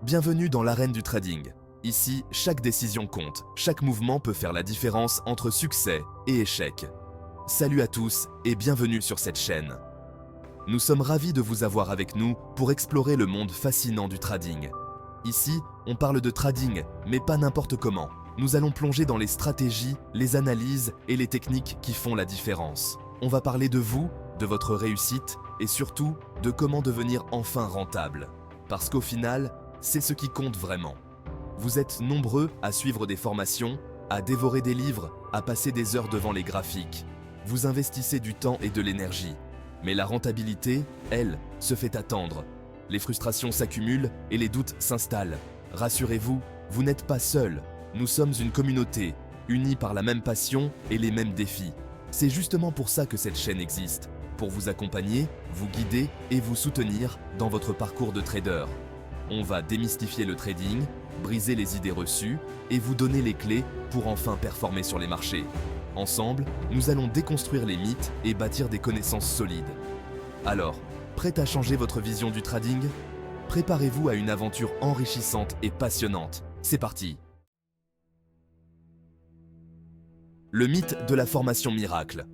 Bienvenue dans l'arène du trading. Ici, chaque décision compte, chaque mouvement peut faire la différence entre succès et échec. Salut à tous et bienvenue sur cette chaîne. Nous sommes ravis de vous avoir avec nous pour explorer le monde fascinant du trading. Ici, on parle de trading, mais pas n'importe comment. Nous allons plonger dans les stratégies, les analyses et les techniques qui font la différence. On va parler de vous, de votre réussite et surtout de comment devenir enfin rentable. Parce qu'au final, c'est ce qui compte vraiment. Vous êtes nombreux à suivre des formations, à dévorer des livres, à passer des heures devant les graphiques. Vous investissez du temps et de l'énergie. Mais la rentabilité, elle, se fait attendre. Les frustrations s'accumulent et les doutes s'installent. Rassurez-vous, vous n'êtes pas seul. Nous sommes une communauté, unie par la même passion et les mêmes défis. C'est justement pour ça que cette chaîne existe, pour vous accompagner, vous guider et vous soutenir dans votre parcours de trader. On va démystifier le trading, briser les idées reçues et vous donner les clés pour enfin performer sur les marchés. Ensemble, nous allons déconstruire les mythes et bâtir des connaissances solides. Alors, prêt à changer votre vision du trading? Préparez-vous à une aventure enrichissante et passionnante. C'est parti! Le mythe de la formation miracle.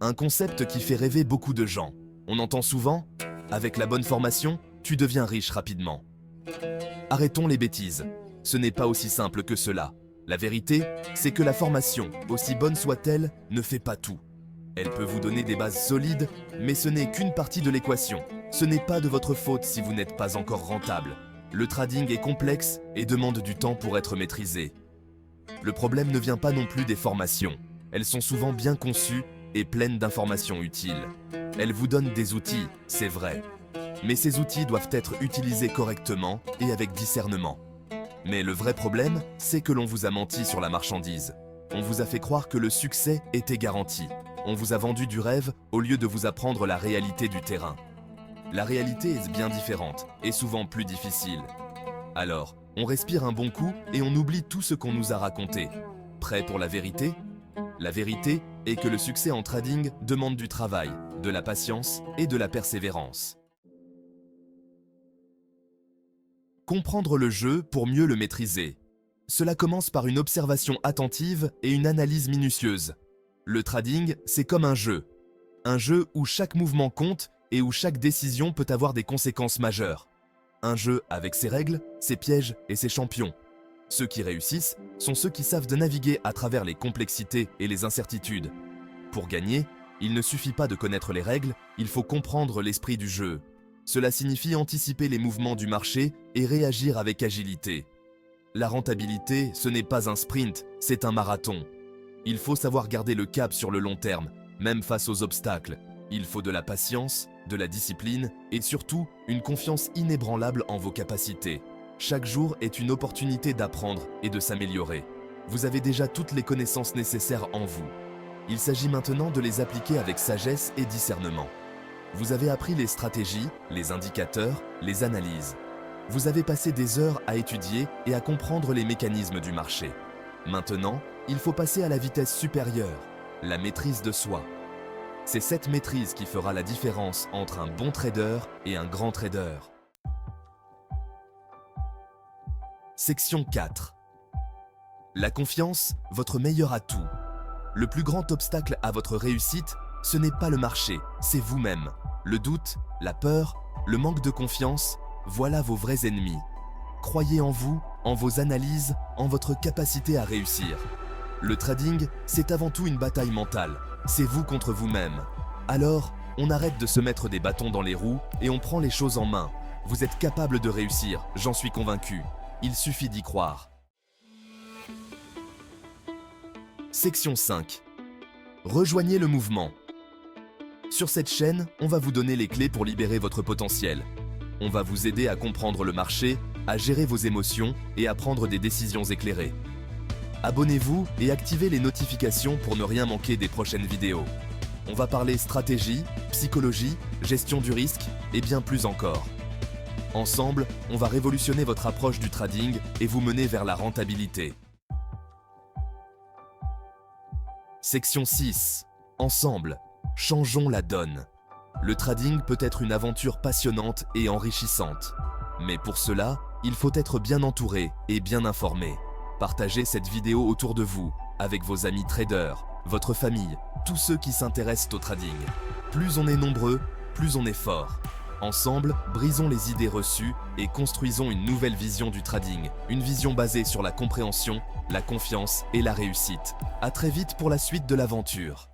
Un concept qui fait rêver beaucoup de gens. On entend souvent « avec la bonne formation, tu deviens riche rapidement ». Arrêtons les bêtises. Ce n'est pas aussi simple que cela. La vérité, c'est que la formation, aussi bonne soit-elle, ne fait pas tout. Elle peut vous donner des bases solides, mais ce n'est qu'une partie de l'équation. Ce n'est pas de votre faute si vous n'êtes pas encore rentable. Le trading est complexe et demande du temps pour être maîtrisé. Le problème ne vient pas non plus des formations. Elles sont souvent bien conçues et pleines d'informations utiles. Elles vous donnent des outils, c'est vrai. Mais ces outils doivent être utilisés correctement et avec discernement. Mais le vrai problème, c'est que l'on vous a menti sur la marchandise. On vous a fait croire que le succès était garanti. On vous a vendu du rêve au lieu de vous apprendre la réalité du terrain. La réalité est bien différente et souvent plus difficile. Alors, on respire un bon coup et on oublie tout ce qu'on nous a raconté. Prêt pour la vérité? La vérité est que le succès en trading demande du travail, de la patience et de la persévérance. Comprendre le jeu pour mieux le maîtriser. Cela commence par une observation attentive et une analyse minutieuse. Le trading, c'est comme un jeu. Un jeu où chaque mouvement compte et où chaque décision peut avoir des conséquences majeures. Un jeu avec ses règles, ses pièges et ses champions. Ceux qui réussissent sont ceux qui savent naviguer à travers les complexités et les incertitudes. Pour gagner, il ne suffit pas de connaître les règles, il faut comprendre l'esprit du jeu. Cela signifie anticiper les mouvements du marché et réagir avec agilité. La rentabilité, ce n'est pas un sprint, c'est un marathon. Il faut savoir garder le cap sur le long terme, même face aux obstacles. Il faut de la patience, de la discipline et surtout une confiance inébranlable en vos capacités. Chaque jour est une opportunité d'apprendre et de s'améliorer. Vous avez déjà toutes les connaissances nécessaires en vous. Il s'agit maintenant de les appliquer avec sagesse et discernement. Vous avez appris les stratégies, les indicateurs, les analyses. Vous avez passé des heures à étudier et à comprendre les mécanismes du marché. Maintenant, il faut passer à la vitesse supérieure, la maîtrise de soi. C'est cette maîtrise qui fera la différence entre un bon trader et un grand trader. Section 4. La confiance, votre meilleur atout. Le plus grand obstacle à votre réussite, ce n'est pas le marché, c'est vous-même. Le doute, la peur, le manque de confiance, voilà vos vrais ennemis. Croyez en vous, en vos analyses, en votre capacité à réussir. Le trading, c'est avant tout une bataille mentale. C'est vous contre vous-même. Alors, on arrête de se mettre des bâtons dans les roues et on prend les choses en main. Vous êtes capable de réussir, j'en suis convaincu. Il suffit d'y croire. Section 5. Rejoignez le mouvement. Sur cette chaîne, on va vous donner les clés pour libérer votre potentiel. On va vous aider à comprendre le marché, à gérer vos émotions et à prendre des décisions éclairées. Abonnez-vous et activez les notifications pour ne rien manquer des prochaines vidéos. On va parler stratégie, psychologie, gestion du risque et bien plus encore. Ensemble, on va révolutionner votre approche du trading et vous mener vers la rentabilité. Section 6. Ensemble, changeons la donne. Le trading peut être une aventure passionnante et enrichissante. Mais pour cela, Il faut être bien entouré et bien informé. Partagez cette vidéo autour de vous, avec vos amis traders, votre famille, tous ceux qui s'intéressent au trading. Plus on est nombreux, plus on est fort. Ensemble, brisons les idées reçues et construisons une nouvelle vision du trading, une vision basée sur la compréhension, la confiance et la réussite. À très vite pour la suite de l'aventure.